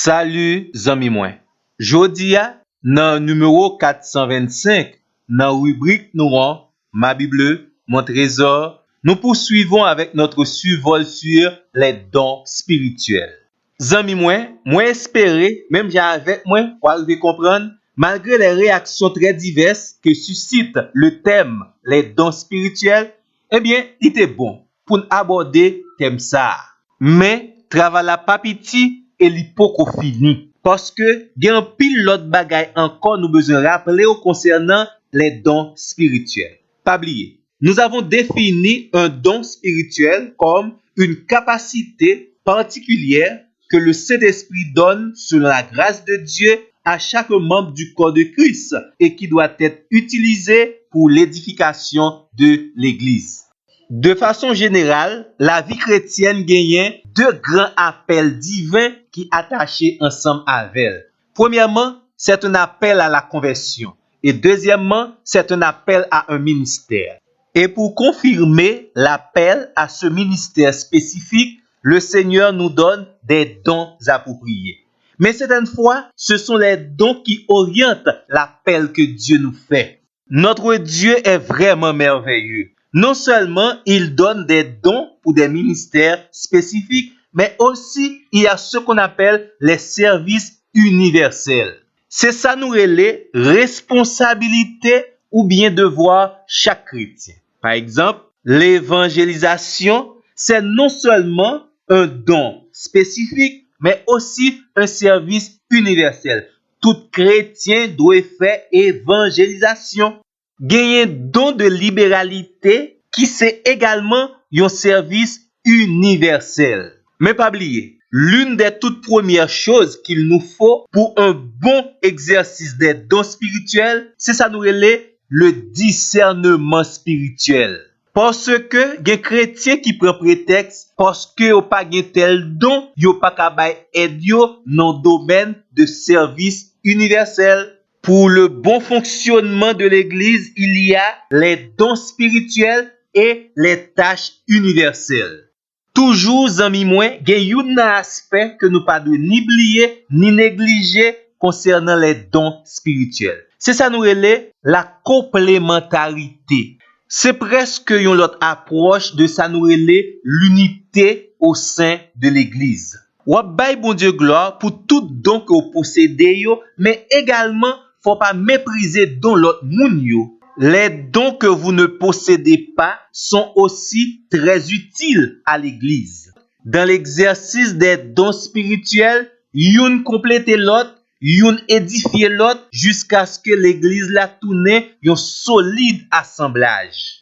Salut zami mwen. Jodi a nan numéro 425 nan rubrique nou an Ma Bible, mon trésor, nous poursuivons avec notre survol sur les dons spirituels. Zami moi espérer, même j'avec moi, pour arriver comprendre, malgré les réactions très diverses que suscite le thème les dons spirituels, eh bien, il était bon pour nous aborder thème ça. Mais travail la pas petit et li poko fini parce que gen pile l'autre bagay encore nous besoin rappeler concernant les dons spirituels. Pas oublier, nous avons défini un don spirituel comme une capacité particulière que le Saint-Esprit donne selon la grâce de Dieu à chaque membre du corps de Christ et qui doit être utilisé pour l'édification de l'Église. De façon générale, la vie chrétienne gagne deux grands appels divins qui attachés ensemble avec elle. Premièrement, c'est un appel à la conversion. Et deuxièmement, c'est un appel à un ministère. Et pour confirmer l'appel à ce ministère spécifique, le Seigneur nous donne des dons appropriés. Mais certaines fois, ce sont les dons qui orientent l'appel que Dieu nous fait. Notre Dieu est vraiment merveilleux. Non seulement il donne des dons pour des ministères spécifiques, mais aussi il y a ce qu'on appelle les services universels. C'est ça nous relève responsabilité ou bien devoir chaque chrétien. Par exemple, l'évangélisation, c'est non seulement un don spécifique, mais aussi un service universel. Tout chrétien doit faire évangélisation. Gagner don de libéralité qui c'est également un service universel. Mais pas oublier, l'une des toutes premières choses qu'il nous faut pour un bon exercice des dons spirituels, c'est ça nous relève le discernement spirituel. Parce que des chrétiens qui prennent prétexte parce que yo pas gen tel don, yo pas capable aide yo dans le domaine de service universel. Pour le bon fonctionnement de l'Église, il y a les dons spirituels et les tâches universelles. Toujours, amis moi, il y a un aspect que nous pas de ni oublier ni négliger concernant les dons spirituels. C'est ça nous relève la complémentarité. C'est presque une autre approche de ça nous relève l'unité au sein de l'Église. Wap bay bon Dieu gloire pour tout don que vous possédez yo, mais également faut pas mépriser don l'autre moun yo. Les dons que vous ne possédez pas sont aussi très utiles à l'église. Dans l'exercice des dons spirituels, youn complète l'autre, youn édifie l'autre jusqu'à ce que l'église la tourne un solide assemblage.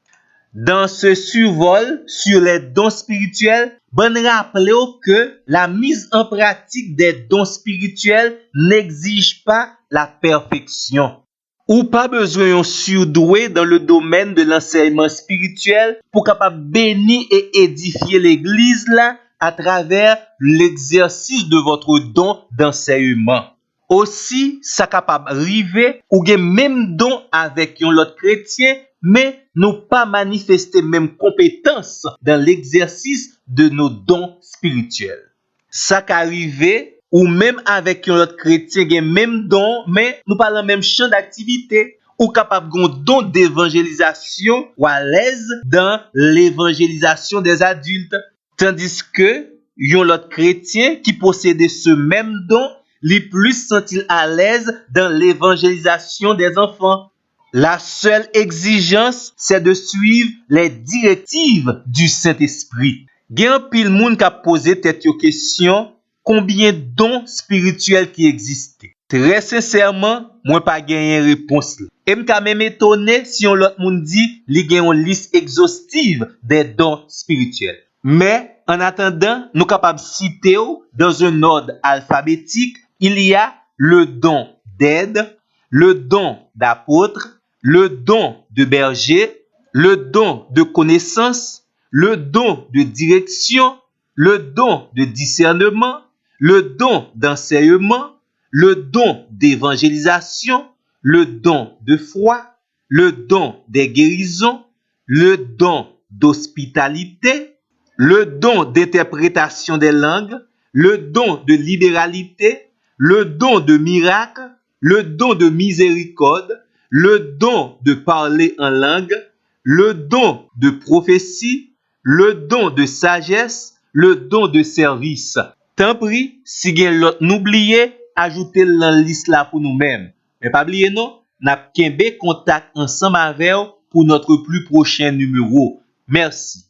Dans ce survol sur les dons spirituels, bon rappelez que la mise en pratique des dons spirituels n'exige pas la perfection. Ou pas besoin de surdoué dans le domaine de l'enseignement spirituel pour capable bénir et édifier l'église là à travers l'exercice de votre don d'enseignement. Aussi, ça capable arriver ou gen même don avec un autre chrétien, mais nous pas manifester même compétence dans l'exercice de nos dons spirituels. Ça qu'arriver ou même avec un autre chrétien gen même don, mais nous pas dans même champ d'activité ou capable gon don d'évangélisation ou à l'aise dans l'évangélisation des adultes, tandis que yon l'autre chrétien qui possédait ce même don, les plus sont-ils à l'aise dans l'évangélisation des enfants. La seule exigence, c'est de suivre les directives du Saint-Esprit. Gen pile moun ka posé tête yo question, combien de dons spirituels qui existent? Très sincèrement, moi pas gagné réponse. Et m'ka même étonné si on l'autre moun dit, li gen une liste exhaustive des dons spirituels. Mais en attendant, nous capables citer dans un ordre alphabétique, il y a le don d'aide, le don d'apôtre, le don de berger, le don de connaissance, le don de direction, le don de discernement, le don d'enseignement, le don d'évangélisation, le don de foi, le don des guérisons, le don d'hospitalité, le don d'interprétation des langues, le don de libéralité, le don de miracle, le don de miséricorde, le don de parler en langue, le don de prophétie, le don de sagesse, le don de service. Tant pis, si gen l'autre n'oubliez, ajoutez dans liste là pour nous-mêmes. Mais pas oublier non, n'a kembe contact ensemble avec pour notre plus prochain numéro. Merci.